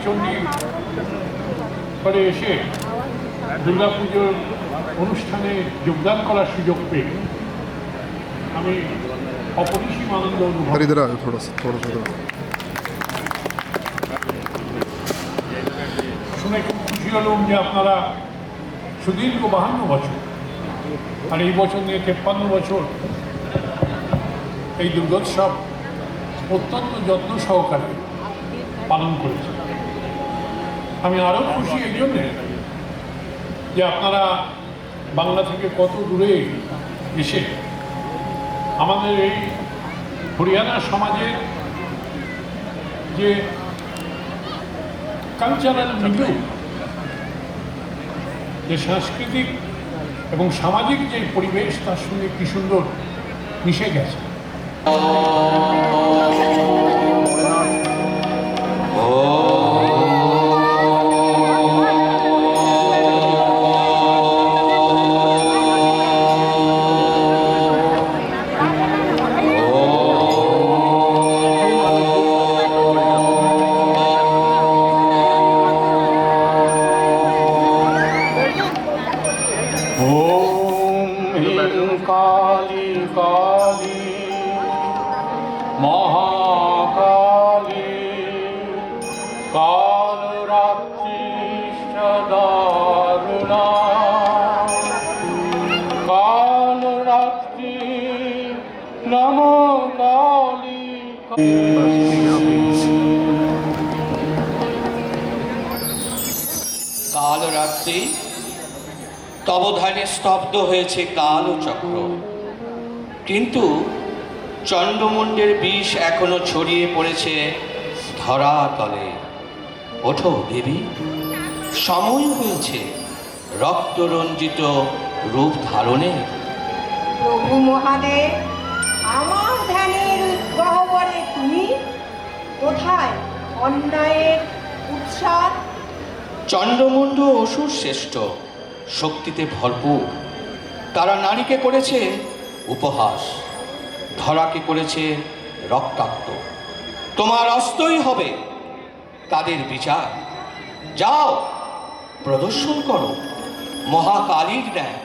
কালীচণ্ডী করে এসে দুর্গাপুজোর অনুষ্ঠানে যোগদান করার সুযোগ পেয়ে আমি অপরিসীম আনন্দ অনুভব শুনে খুব খুশি হলাম যে আপনারা সুদীর্ঘ 52 বছর আর এই বছর নিয়ে 53 বছর এই দুর্গোৎসব অত্যন্ত যত্ন সহকারে পালন করেছে। আমি আরও খুশি এই জন্যে যে আপনারা বাংলা থেকে কত দূরে এসে আমাদের এই হরিয়ানা সমাজের যে কালচারাল মিলু, যে সাংস্কৃতিক এবং সামাজিক যে পরিবেশ তার সঙ্গে কি সুন্দর মিশে গেছে। काली काली महाकाली कालरात्रि सदारुणा कालरात्रि नमो काली कालरात्रि তবধানে স্তব্ধ হয়েছে কালচক্র, কিন্তু চন্ডমুণ্ডের বিষ এখনো ছড়িয়ে পড়েছে ধরাতলে। ওঠো দেবী, সময় হয়েছে রক্তরঞ্জিত রূপ ধারণের। প্রভু মহাদেব, আমার ধ্যানের গহ্বরে তুমি কোথায় অন্যায়ের উৎসাহ? চন্ডমুণ্ড অসুর শ্রেষ্ঠ, শক্তিতে ভরপুর। তারা নারীকে করেছে উপহাস, ধরাকে করেছে রক্তাক্ত। তোমার অস্তই হবে তাদের বিচার। যাও, প্রদর্শন করো মহাকালীর ন্যায়।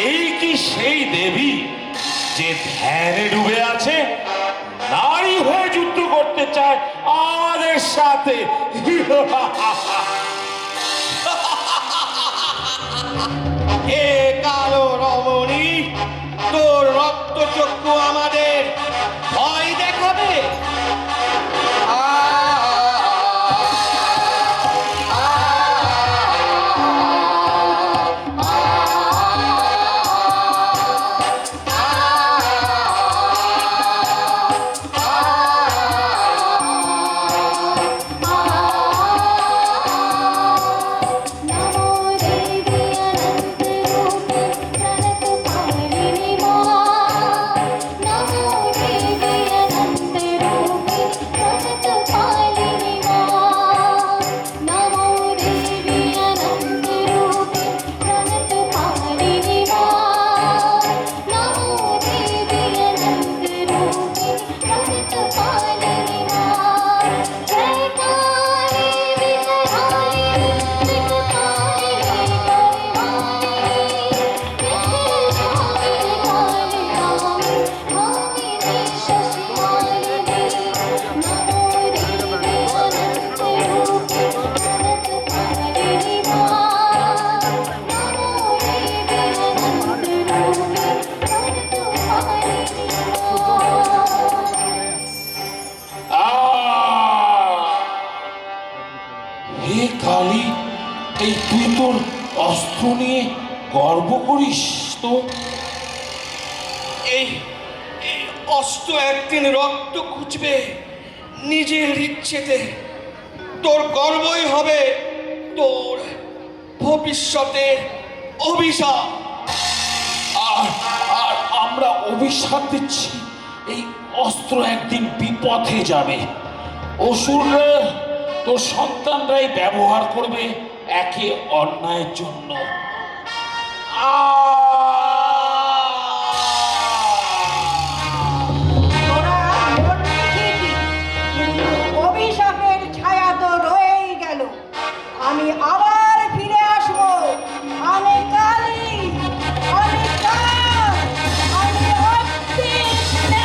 এই কি সেই দেবী যে ধ্যানে ডুবে আছে, নারী হয়ে যুদ্ধ করতে চায় আমাদের সাথে? এ কালো রমণী, তোর রক্তচক্ষু আমাদের ভয় দেখাবে? কালী, এই তুই তোর অস্ত্র নিয়ে গর্ব করিস তো? এই অস্ত্র একদিন রক্ত খুঁজবে নিজের ইচ্ছেতে। তোর গর্বই হবে তোর ভবিষ্যতের অভিশাপ। আর আমরা অভিশাপ দিচ্ছি, এই অস্ত্র একদিন বিপথে যাবে। অসুররা তোর সন্তানরাই ব্যবহার করবে একে অন্যায়ের জন্য। তোরা করবি ঠিকই, কিন্তু অভিশাপের ছায়া তো রয়েই গেল। আমি আবার ফিরে আসবো। আমি কালী, আমি কাল, আমি অতীতে।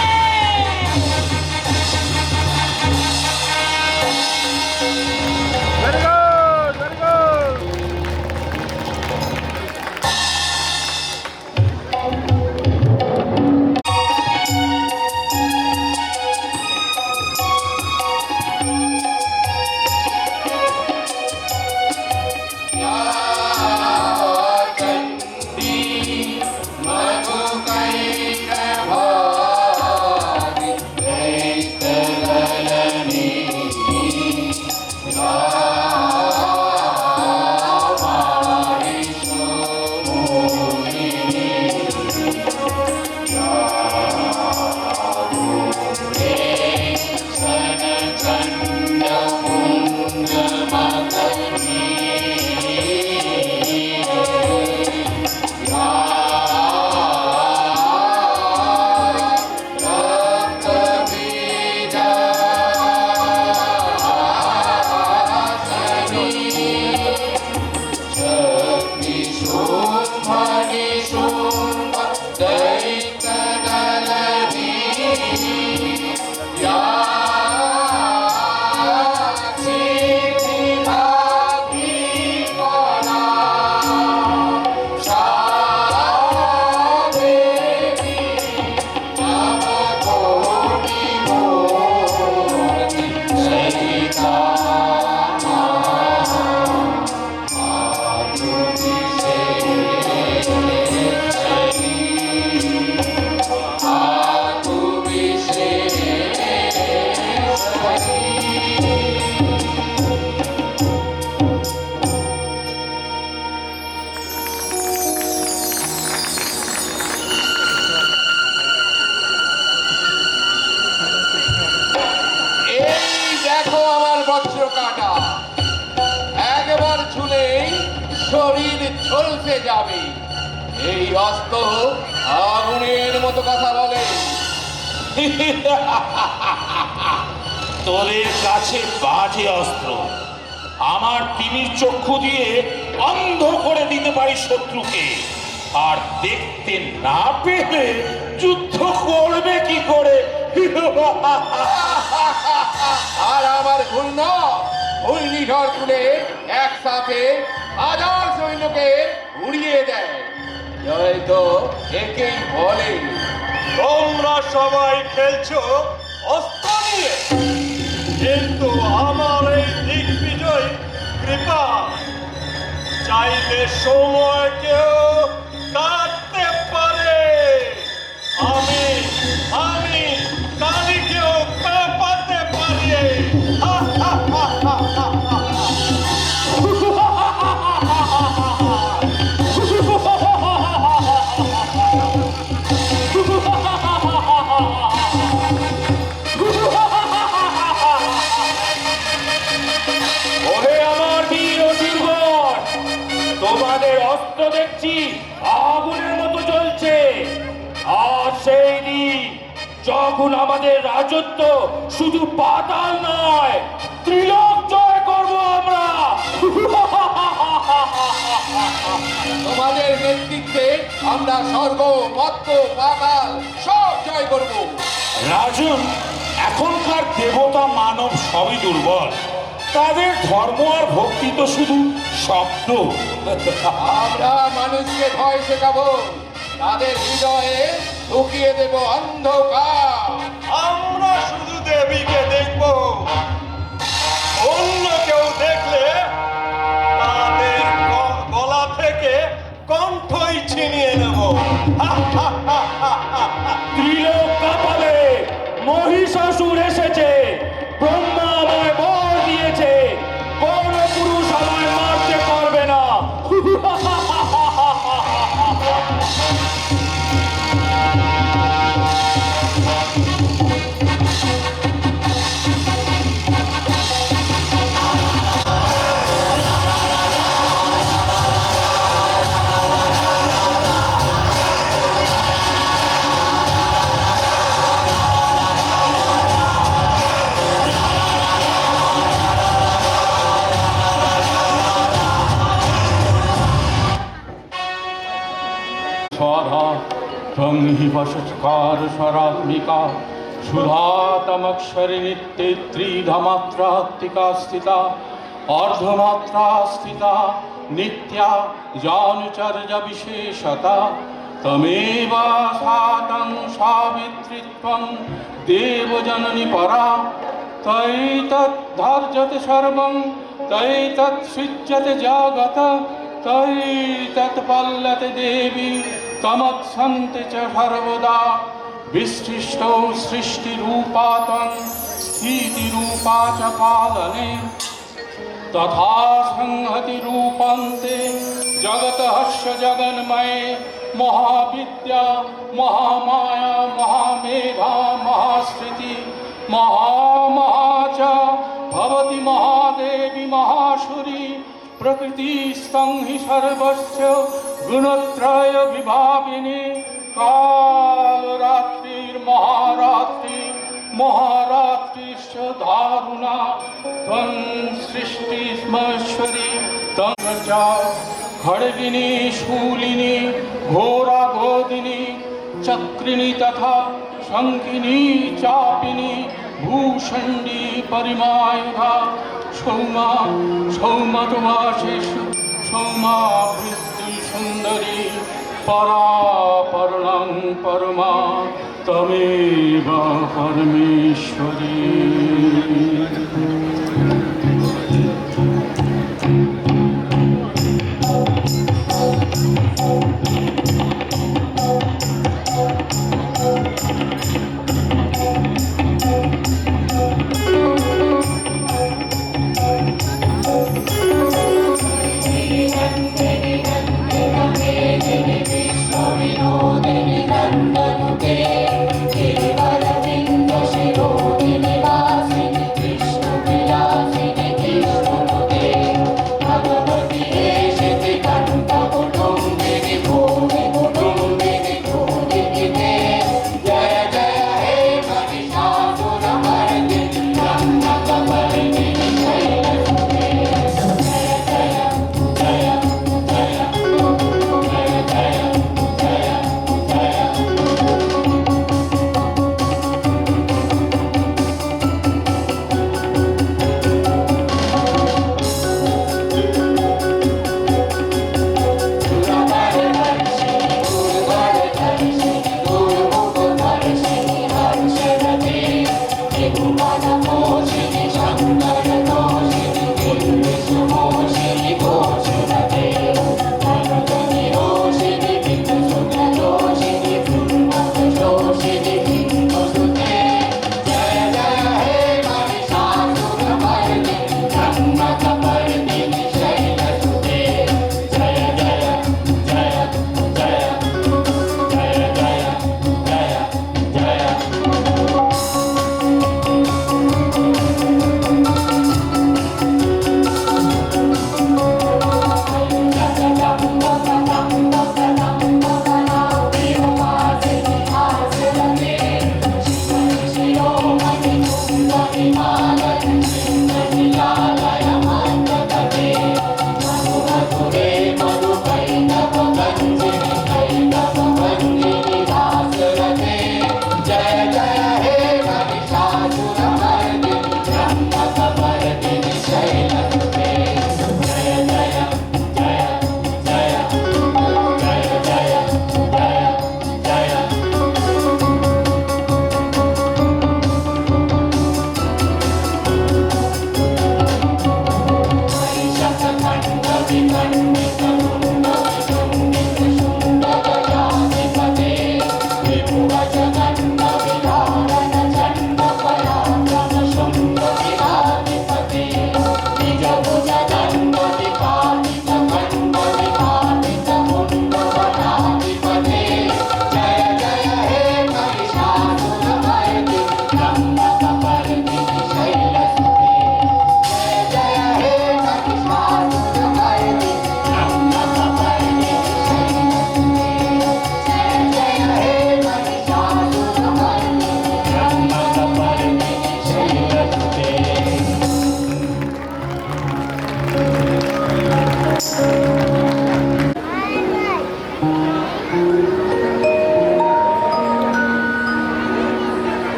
কাটা একবার ছুলেই শরীর ঝলসে যাবে। এই অস্ত্র আগুনের মতো কথা বলে। তোদের কাছে বাজে অস্ত্র, আমার তিমির চক্ষু দিয়ে অন্ধ করে দিতে পারি শত্রুকে, আর দেখতে না পেলে যুদ্ধ করবে কি করে? আর আমার ঘূর্ণিঝড় তুলে একসাথে হাজার সৈন্যকে উড়িয়ে দেয়। জয় তো একেই বলে। তোমরা সবাই খেলছো অস্ত্র নিয়ে, কিন্তু আমার এই দিগ্বিজয় কৃপা চাইলে সময়কেও কাটতে পারে। আমি আমি কালীকেও কাঁপাতে পারি। ওহে আমার বীর অসীরগণ, তোমাদের অস্ত্র দেখছি আগুনের মতো জ্বলছে। আর সেই দিন যখন আমাদের রাজত্ব শুধু পাতাল নয়, ত্রিলোক জয় করব আমরা। তোমাদের নেতৃত্বে আমরা স্বর্গ, মর্ত্য, পাতাল সব জয় করব। রাজন, এখনকার দেবতা মানব সবই দুর্বল, তাদের ধর্ম আর ভক্তি তো শুধু শব্দ। আমরা মানুষকে ভয় শেখাবো, তাদের হৃদয়ে ঢুকিয়ে দেব অন্ধকার। আমরা শুধু দেবীকে দেখব, অন্য কেউ দেখলে তাদের গলা থেকে কণ্ঠই ছিনিয়ে নেব। ত্রিলোক কাঁপাবে, মহিষাসুর এসেছে, ব্রহ্মা আমায় বর দিয়েছে, কোন পুরুষ আমায় মারতে পারবে না। हि वशत्कार स्वरात्मिका सुधातमक्षरि नित्यत्रिधमात्रात्मिका स्थिता अर्धमात्रा स्थिता नित्या जानुचर्य विशेषता तमेव सातं सावित्रीत्वं देवजननी परा तैतद्धर्जते सर्वं तैतत्सृज्यते जगत् तैतत्पल्लते देवी तमत्सन्ति च सर्वदा विशिष्टौ सृष्टिरूपा त्वं स्थितिरूपा च पालने तथा संहति रूपन्ते जगतस्य जगन्मये महाविद्या महामाया महामेधा महास्मृति महामहा च भवति महादेवी महासुरी प्रकृतिस्थं हि सर्वस्य गुणत्रय विभागिनी कालरात्रिर्महारात्रि महारात्रिश्च दारुणा त्वं सृष्टिस्मश्वरी तं च खड्गिनी शूलिनी घोरा गोदिनी चक्रिणी तथा शङ्किनी चापिनी भूषण्डी परिमायुधा सौमा सौमतवासेषु सौमा वृत्तिसुन्दरी परापरणं परमा तमेव परमेश्वरी। विनोदिनि नन्दनुते केवलविन्दशिरोदिनि वासिनि विष्णुप्रिया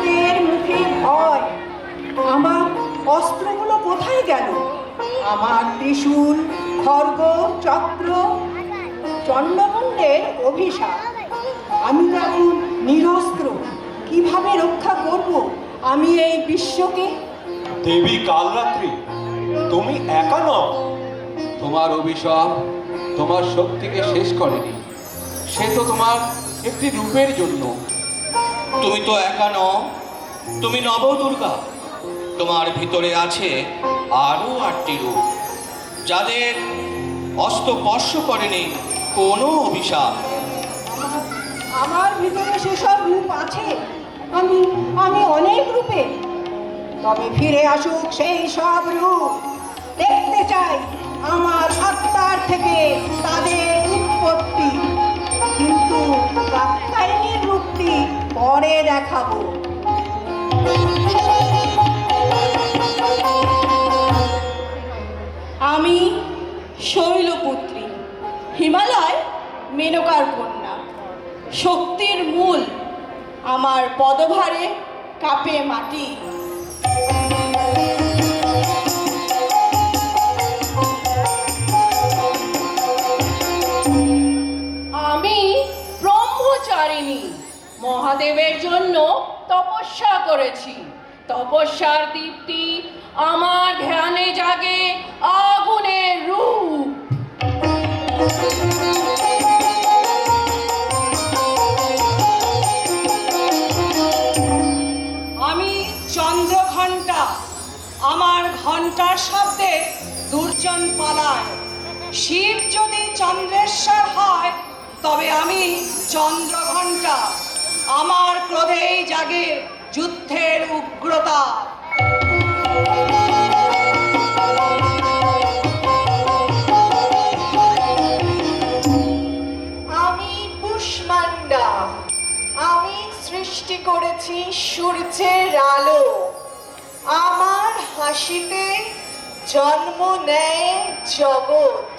হাতের মুখে ভয়। আমার অস্ত্রগুলো কোথায় গেল? আমার ত্রিশূল, খড়গ, চক্র, চণ্ডমুণ্ডের অভিশাপ। আমি তো এখন নিরস্ত্র, কিভাবে রক্ষা করব আমি এই বিশ্বকে? দেবী কালরাত্রি, তুমি একা নও। তোমার অভিশাপ তোমার শক্তিকে শেষ করেনি, সে তো তোমার একটি রূপের জন্য। তুমি তো একা নও, তুমি নবদুর্গা। তোমার ভিতরে আছে আরো 8টি রূপ, যাদের অস্ত্রস্পর্শ করেনি কোনো অভিশাপ। আমার ভিতরে সেসব রূপ আছে, আমি আমি অনেক রূপে। তবে ফিরে আসুক সেই সব রূপ, দেখতে চাই আমার আত্মার থেকে তাদের উৎপত্তি। কিন্তু কাত্যায়নীর রূপটি পরে দেখাবো। আমি শৈলপুত্রী, হিমালয় মেনকার কন্যা, শক্তির মূল। আমার পদভারে কাঁপে মাটি। আমি ব্রহ্মচারিণী, মহাদেবের জন্য তপস্যা করেছি। তপস্যার দীপ্তি আমার ধ্যানে জাগে আগুনের রূপ। আমি চন্দ্রঘণ্টা, আমার ঘণ্টার শব্দে দুর্জন পালায়। শিব যদি চন্দ্রেশ্বর হয়, তবে আমি চন্দ্রঘণ্টা। আমার ক্রোধেই জাগে যুদ্ধের উগ্রতা। আমি কুষ্মান্ডা, আমি সৃষ্টি করেছি সূর্যের আলো। আমার হাসিতে জন্ম নেয় জগৎ।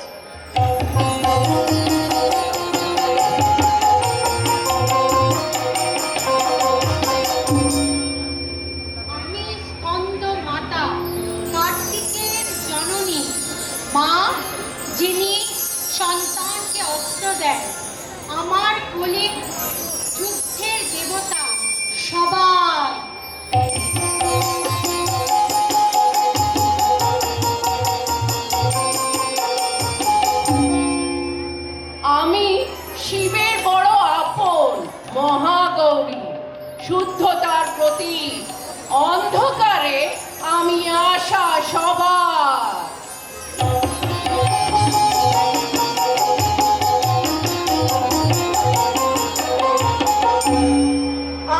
আমি স্কন্দ মাতা, কার্তিকের জননী, মা যিনি সন্তানকে অস্ত্র দেয়। আমার কোলে যুদ্ধের দেবতা সবাই। আমি শিবের বড় আপন, মহাগৌরী, শুদ্ধতার প্রতীক। অন্ধকারে আমি আশা সবার।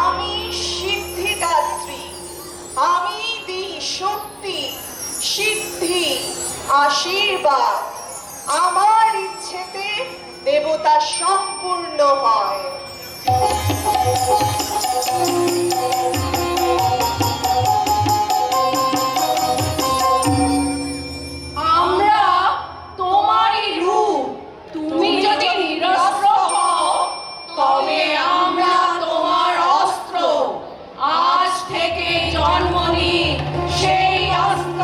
আমি সিদ্ধিদাত্রী, আমি দিই শক্তি, সিদ্ধি, আশীর্বাদ। আমার ইচ্ছেতে দেবতা সম্পূর্ণ হয়। আমরা তোমারই রূপ। তুমি যদি নিরস্ত্র হও, তবে আমরা তোমার অস্ত্র। আজ থেকে জন্ম নিই সেই অস্ত্র,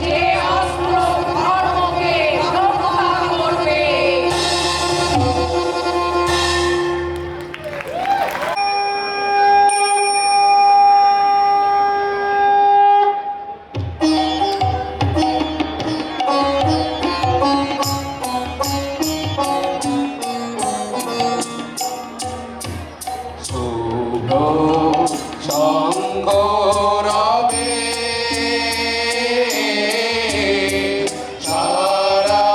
যে অস্ত্র ধর্মকে রক্ষা করবে। শুভ্র শঙ্খরবে সারা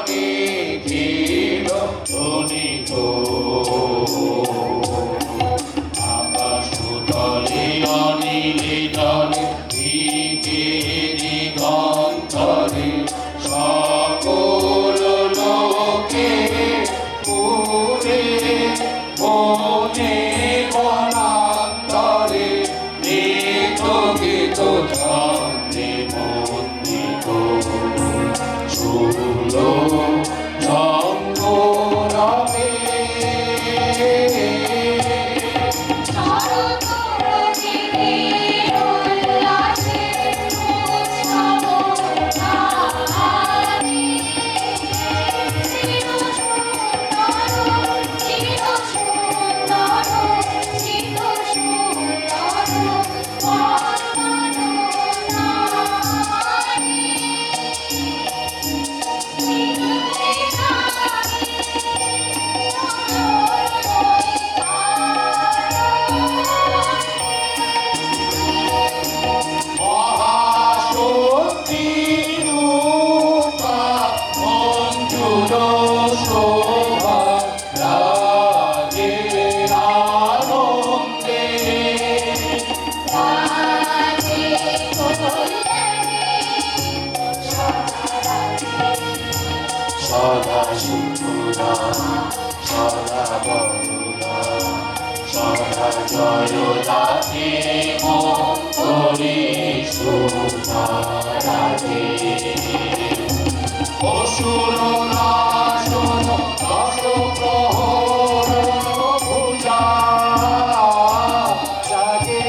নিখিল ধ্বনিত। আকাশতলে অনিলে জলে দিকে দিগন্তরে সকল লোকে পুরে মনে বনান্তরে নিত গীত ছন্দে মন্দিত। শুভ্র শঙ্খরবে শরৎ সদা বরদা সদা জয়দাতে মন করি সুধারাতে অসুর নাশন দশ প্রহরণ পূজা জাগে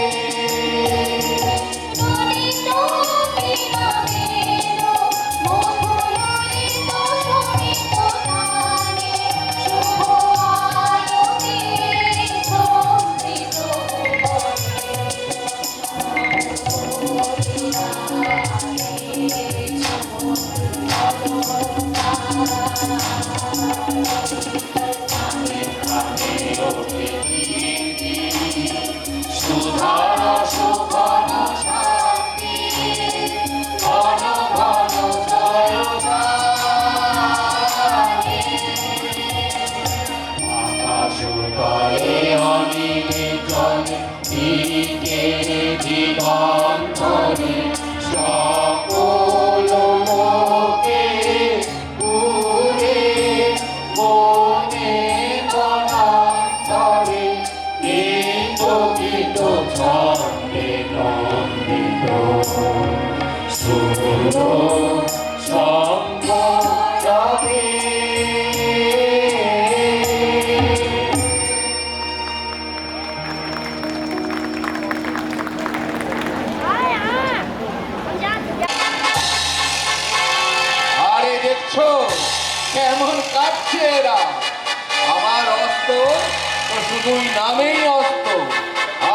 সুধার সুঘন শান্তি ঘন ঘন জয়গানে আকাশ তলে অনির্জনে দিকে দিগন্তরে সকল লোকে পুরে বনে বনান্তরে গীত গীত ছন্দে নন্দিত সুর সঙ্গ রবে আরে দেখছো কেমন কাটছে এরা আমার অস্ত্র তো শুধুই নামেই অস্ত্র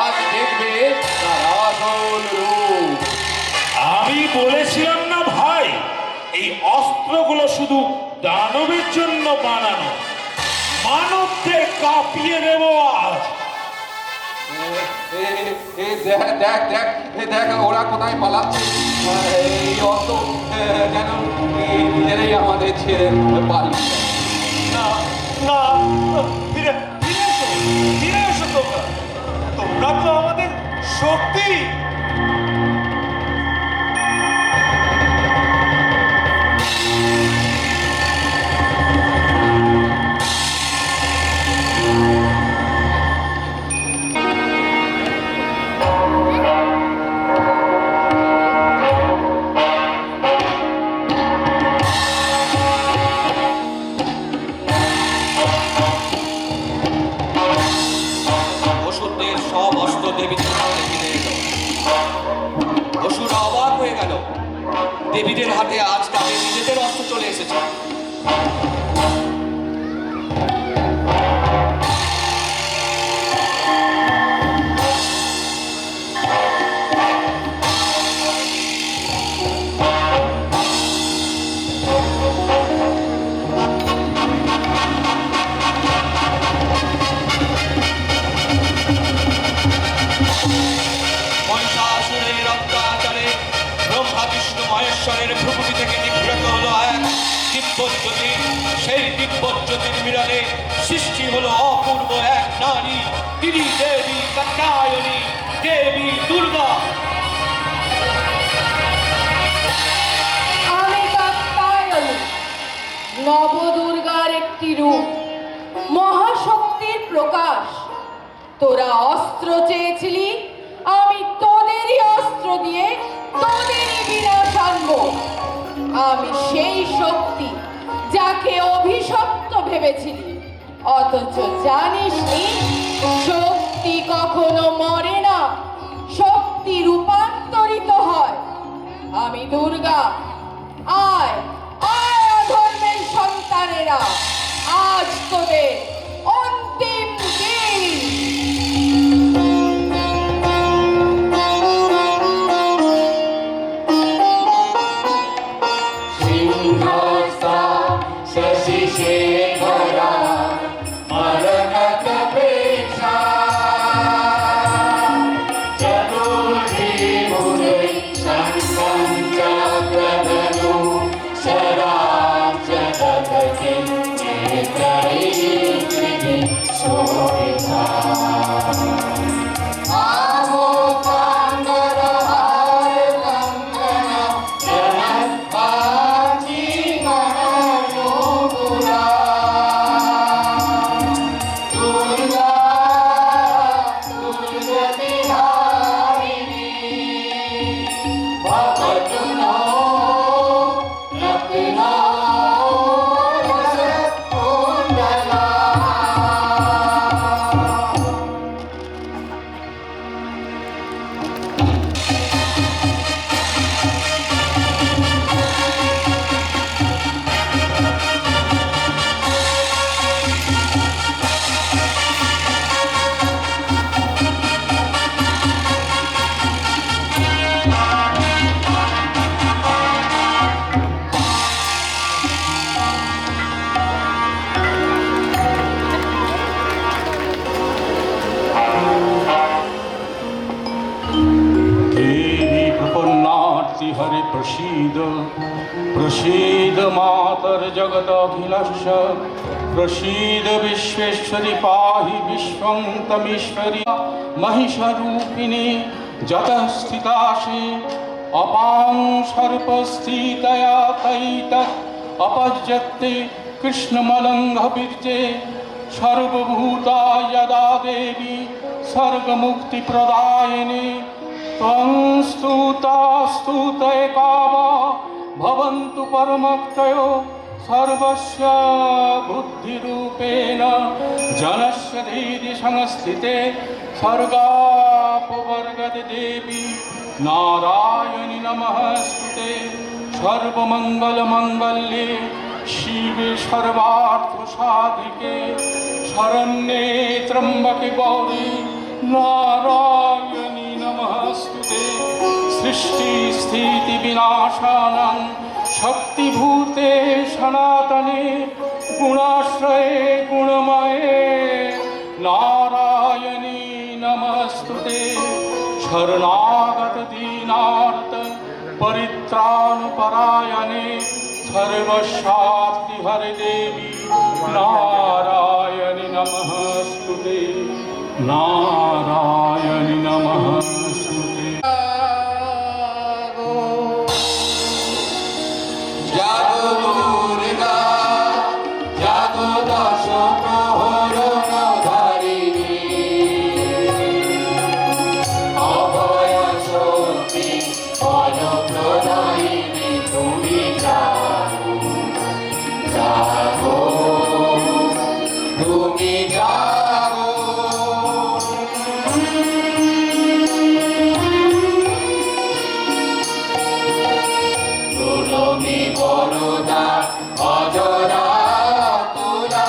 আজ দেখবে তার আসল রূপ আমি বলেছিলাম না ভাই, এই অস্ত্রগুলো শুধু দানবের জন্য বানানো, মানবদের কাঁপিয়ে দেব আজ। দেখ দেখ দেখ দেখ ওরা কোথায় পালাচ্ছে এই অস্ত্র যেন নিজেরাই আমাদের ছেড়ে পালিয়ে না না ফিরে ফিরে এসো তোমরা তোমরা তো আমাদের শক্তি অসুরদের সব অস্ত্র দেবীদের হাতে ফিরে এলো। অসুররা অবাক হয়ে গেল, দেবীদের হাতে আজ তাদের নিজেদের অস্ত্র চলে এসেছে। মহিষাসুরের অত্যাচারে ব্রহ্মা বিষ্ণু মহেশ্বরের ভ্রুকুটি থেকে নিভৃত হলো এক দিব্যজ্যোতি। সেই দিব্যজ্যোতির মিলনে সৃষ্টি হলো অপূর্ব এক নারী, তিনি দেবী কাত্যায়নী, দেবী দুর্গা। আমি কাত্যায়নী, নবদুর্গার একটি রূপ, মহাশক্তির প্রকাশ। তোরা অস্ত্র চেয়েছিলি, আমি তোদেরই অস্ত্র দিয়ে তোদেরই বিনাশ আনবো। আমি সেই শক্তি যাকে অভিশপ্ত ভেবেছিলি, অথচ জানিসনি শক্তি কখনো মরে না, শক্তি রূপান্তরিত হয়। আমি দুর্গা। আয় আয় অধর্মের সন্তানেরা, আজ তোদের অন্তিম দিন। সিংহস্থা শশি শেখরা মরণতপেক্ষা চতুর্ভিভুজে শঙ্খং চক্রধনুঃ শরাবচক্রগতিং নেত্রৈः शाक्ति हरे प्रसीद प्रसीद मातर जगदखिलस्य प्रसीद विश्वेश्वरी पाहि विश्वं तमीश्वरी महिषरूपिणी जतः स्थितासि अपां सर्पस्थितया तैतत् अपज्यते कृष्णमलङ्घवीर्ये सर्वभूता यदा देवी सर्गमुक्तिप्रदायिनी त्वं स्तुता स्तुतये कामा भवन्तु परमक्तयो सर्वस्य बुद्धिरूपेण जनस्य धीरि संस्थिते सर्गापवर्गद देवी नारायणि नमस्ते सर्वमङ्गलमङ्गल्ये शिवे सर्वार्थसाधिके शरण्ये त्र्यम्बके गौरी नारायणि नमस्ते सृष्टिस्थितिविनाशानां शक्तिभूते सनातने गुणाश्रये गुणमये नारायणि नमस्तुते शरणागत दीनार्त परित्राणपरायणे सर्वशाक्ति हरे देवी नारायणि नमस्तुते नारायणि नमस्तुते জাগো দুর্গা জাগো দশ প্রহরণ ধারিণী অভয় শক্তি ফলপ্রদায়িনী তুমি জাগো জাগো তুমি জাগো প্রণমী বরদা অজরা তুলা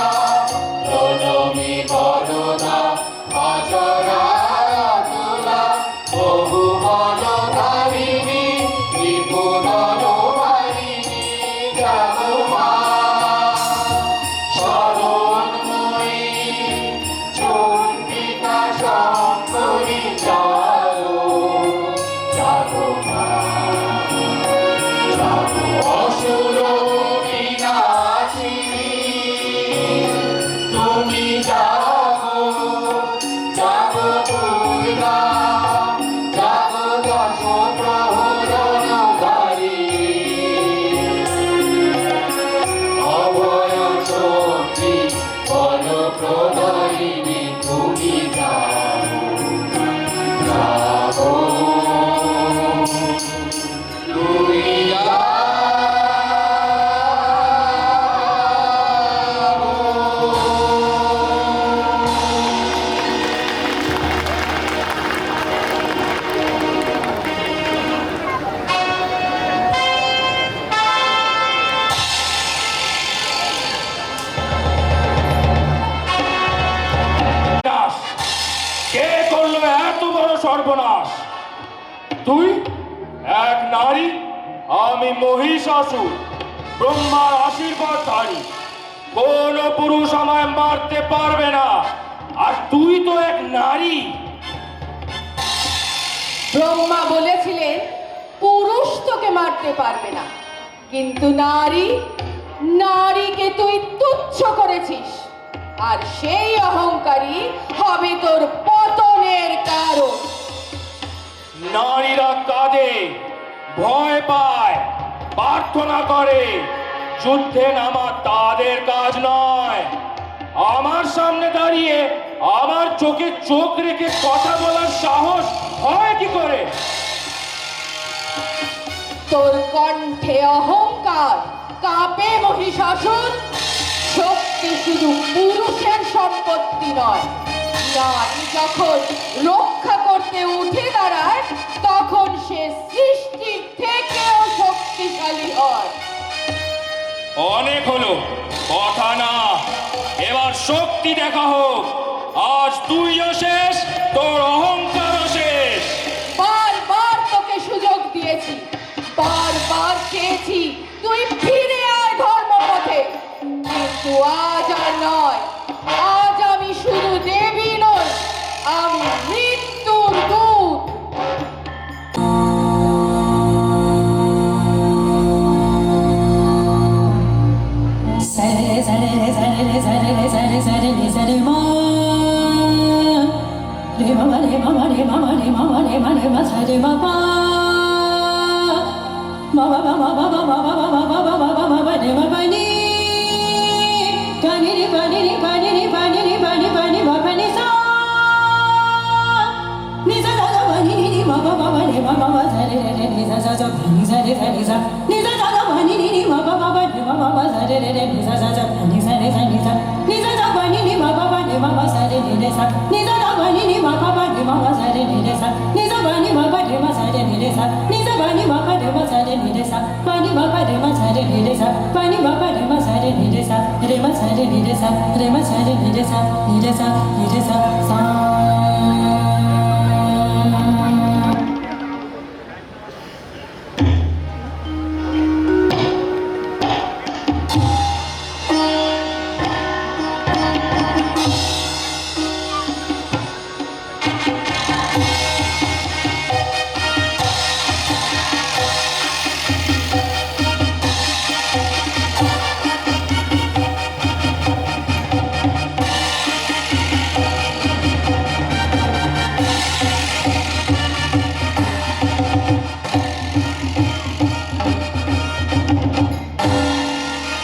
প্রণমী বরদা অজরা তুলা বহু বলধারিণী ত্রিপুরধারিণী জাগো মা শরণময়ী চণ্ডিকা শঙ্করী জাগো জাগো মা অসুর বিনাশিনী তুমি জাগো জাগো দুর্গা জাগো দশ প্রহরণ ধারিণী অভয় শক্তি ফলপ্রদায়িনী তুমি জাগো জাগো তুমি জাগো সর্বনাশ! কে করলো এত বড় সর্বনাশ? তুই এক নারী, আমি মহিষাসুর, ব্রহ্মার আশীর্বাদধারী। কোন পুরুষ আমায় মারতে পারবে না, আর তুই তো এক নারী। ব্রহ্মা বলেছিলেন পুরুষ তোকে মারতে পারবে না, কিন্তু নারীকে তুই তুচ্ছ করেছিস, আর সেই অহংকারী হবে তোর পতনের কারণ। নারীরা কাঁদে, ভয় পায়, প্রার্থনা করে। যুদ্ধে নামা তাদের কাজ নয়। আমার সামনে দাঁড়িয়ে আমার চোখে চোখ রেখে কথা বলার সাহস হয় কি করে? তোর কণ্ঠে অহংকার, কাঁপে মহিষাসুর। শক্তি শুধু পুরুষের সম্পত্তি নয়, নারী যখন রক্ষা করতে উঠে দাঁড়ায় তখন সে সৃষ্টির থেকেও শক্তিশালী হয়। অনেক হলো কথা না, এবার শক্তি দেখা হোক। আজ তুইও শেষ, তোর অহংকারও শেষ। বারবার তোকে সুযোগ দিয়েছি, বারবার চেয়েছি তুই ফিরে আয় ধর্মপথে, কিন্তু আজ আর নয়। আজ আমি শুধু দেবী নই, আমি মৃত্যুর দূত।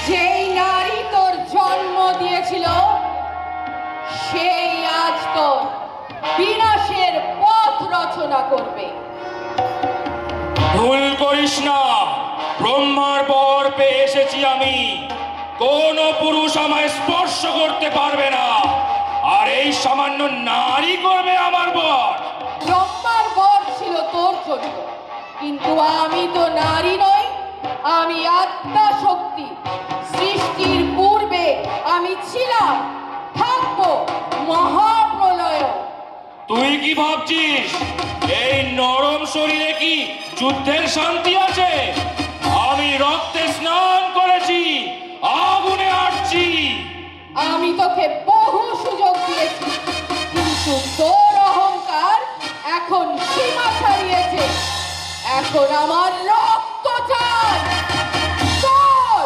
যেই নারী তোর জন্ম দিয়েছিল সেই আজ তোর বিনাশের পথ রচনা করবে। ভুল করিস না, ব্রহ্মার বর পেয়ে এসেছি আমি। কোন পুরুষ আমায় স্পর্শ করতে পারবে না, আর এই সামান্য নারী করবে আমার বর। ব্রহ্মার বর ছিল তোর জন্য, কিন্তু আমি তো নারী নই, আমি আত্মা শক্তি। সৃষ্টির পূর্বে আমি ছিলাম, থাকবো মহাপ্রলয়। তুই কি ভাবছিস এই নরম শরীরে কি যুদ্ধের শান্তি আছে? আমি রক্তে স্নান করেছি, আগুনে আটছি। আমি তোকে বহু সুযোগ দিয়েছি, কিন্তু তোর অহংকার এখন সীমা ছাড়িয়েছে। এখন আমার রক্ত চাই তোর।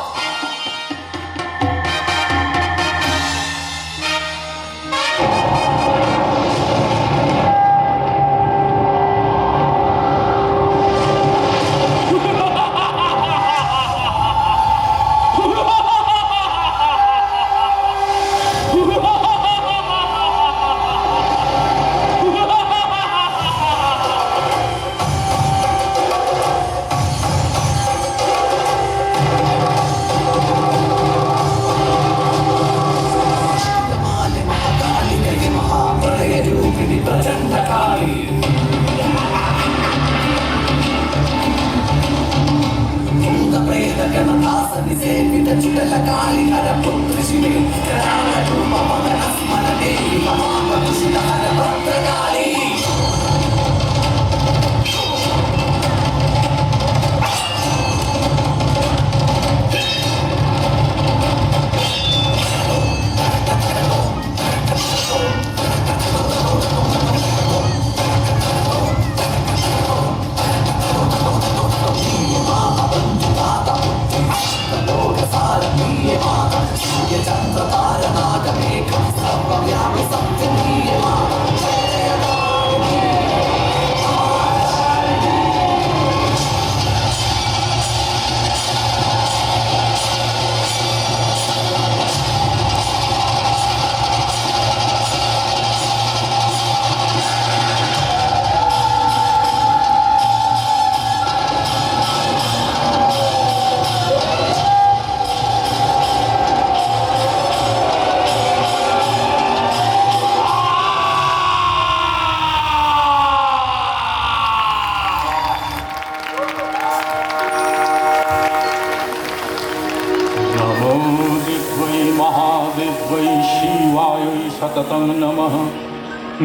सततं नमः।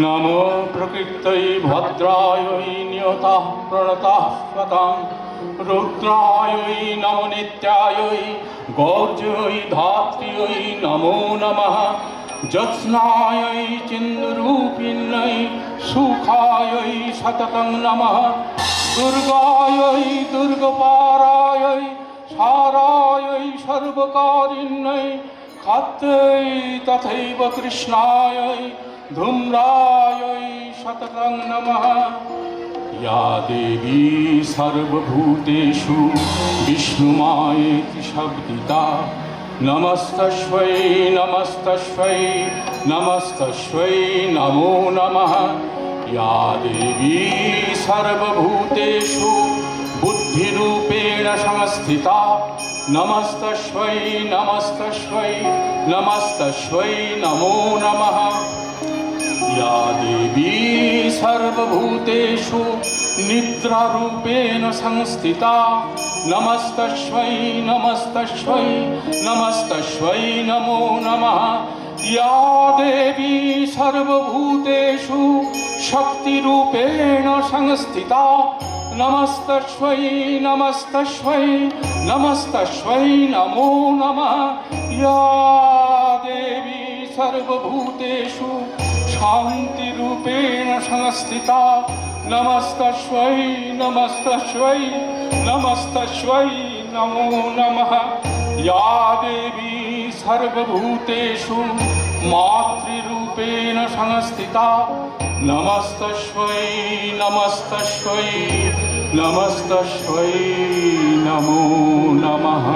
नमो प्रकृत्यै भद्रायै नियताः प्रणताः स्वतां रुद्रायै नमो नित्यायै गौर्जयै धात्र्यै नमो नमः। ज्योत्स्नायै चिन्दरूपिण्यै सुखायै सततं नमः। दुर्गायै दुर्गपारायै सारायै सर्वकारिण्यै खाद्यै तथैव कृष्णायै धूम्रायै सततं नमः। या देवी सर्वभूतेषु विष्णुमायेति शब्दिता नमस्तस्मै नमस्तस्मै नमस्तस्मै नमो नमः या देवी सर्वभूतेषु बुद्धिरूपेण संस्थिता नमस्तस्मै नमस्तस्मै नमस्तस्मै नमो नमः या देवी सर्वभूतेषु निद्रारूपेण संस्थिता नमस्तस्मै नमस्तस्मै नमस्तस्मै नमो नमः या देवी सर्वभूतेषु शक्तिरूपेण संस्थिता नमस्तस्मै नमस्तस्मै नमस्तस्मै नमो नमः या देवी सर्वभूतेषु शान्तिरूपेण संस्थिता नमस्तस्मै नमस्तस्मै नमस्तस्मै नमो नमः या देवी सर्वभूतेषु मातृरूपेण संस्थिता नमस्तस्मै नमस्तस्मै नमस्तस्मै नमो नमः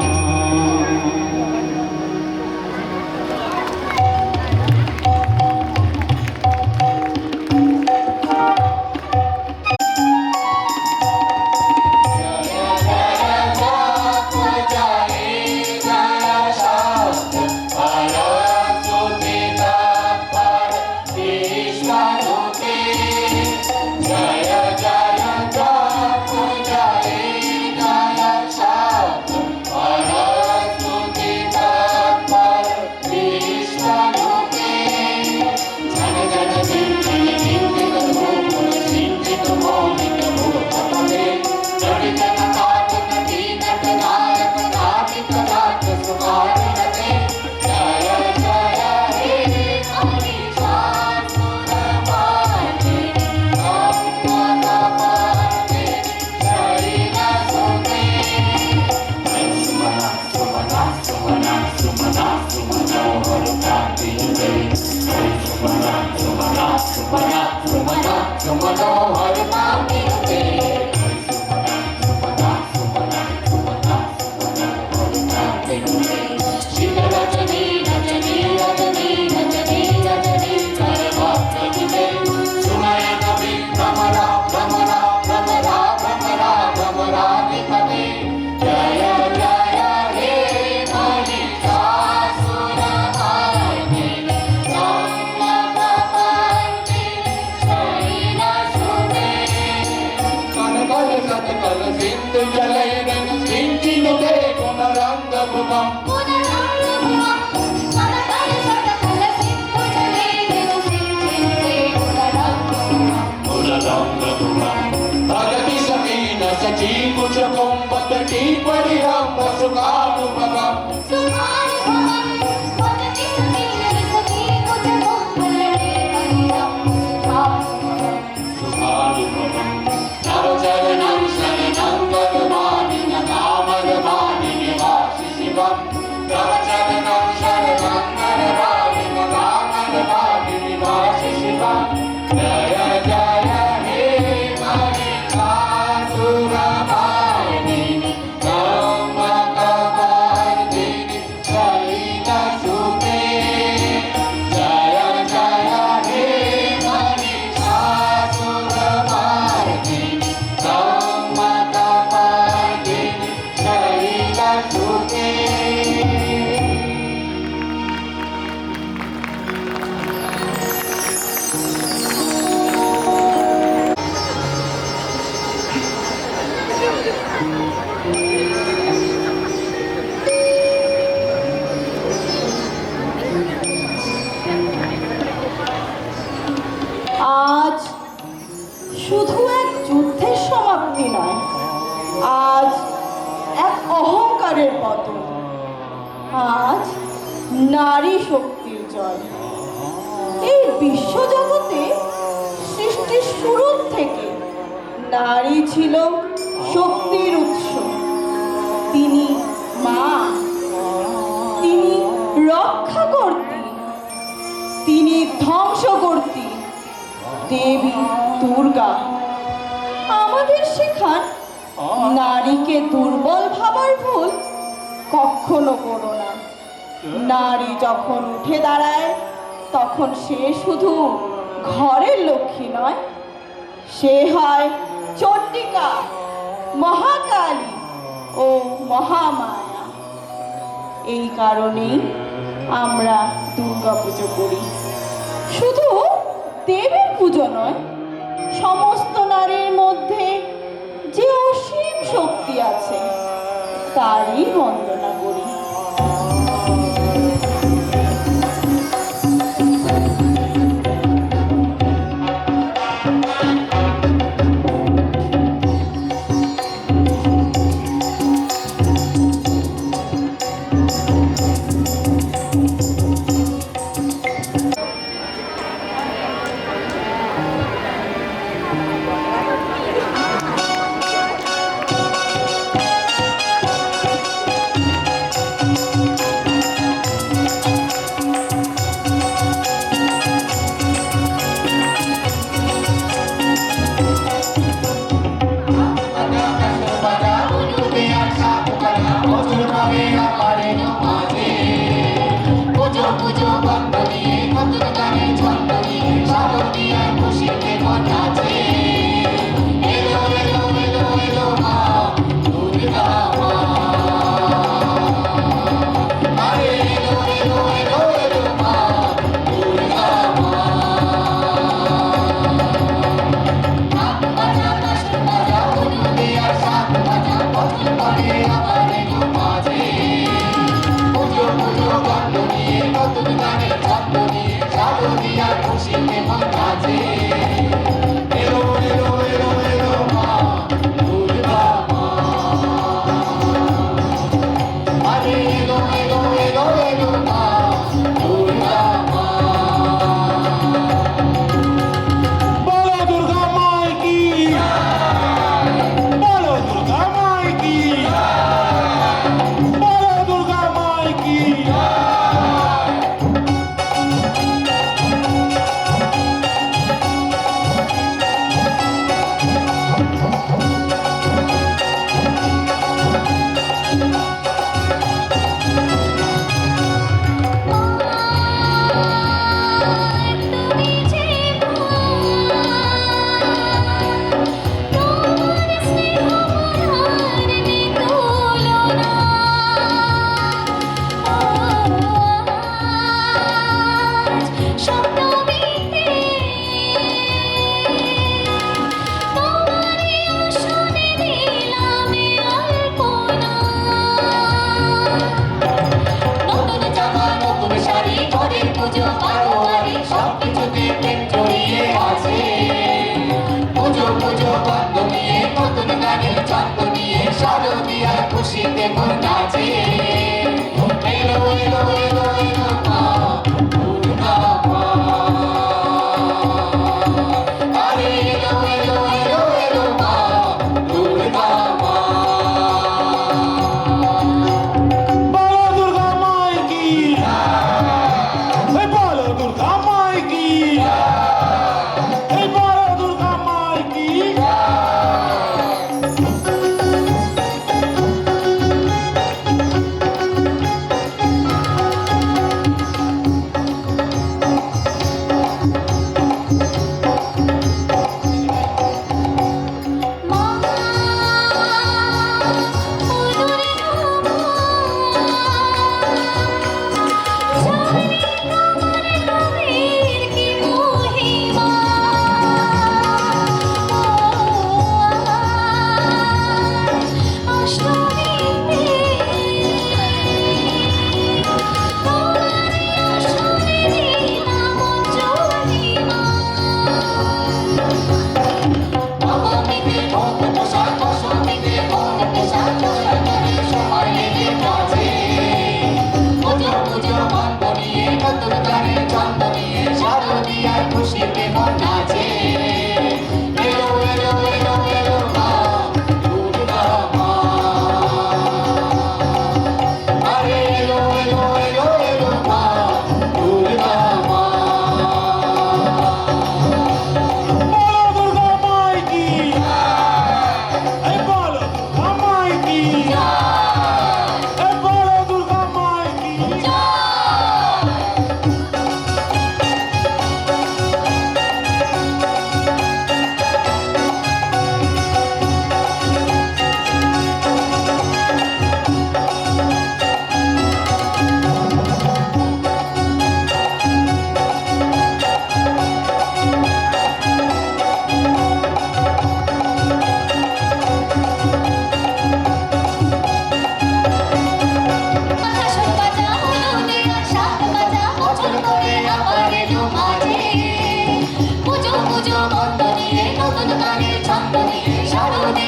আজ শুধু এক যুদ্ধের সমাপ্তি নয়, আজ এক অহংকারের পতন, আজ নারী শক্তির জয়। এই বিশ্বজগতে সৃষ্টির শুরু থেকে নারী ছিল শক্তির উৎস। তিনি মা, তিনি রক্ষা করতে, তিনি ধ্বংস করতে দেবী দুর্গা। আমাদের শেখান নারীকে দুর্বল ভাবার ভুল কখনো করো না। নারী যখন উঠে দাঁড়ায় তখন সে শুধু ঘরের লক্ষ্মী নয়, সে হয় চণ্ডিকা, মহাকালী ও মহামায়া। এই কারণেই আমরা দুর্গা পুজো করি। শুধু দেবীর পুজো নয়, সমস্ত নারীর মধ্যে যে অসীম শক্তি আছে তারই বন্দনা করি।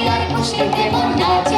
আর কৃষ্ণ কেমন নাচে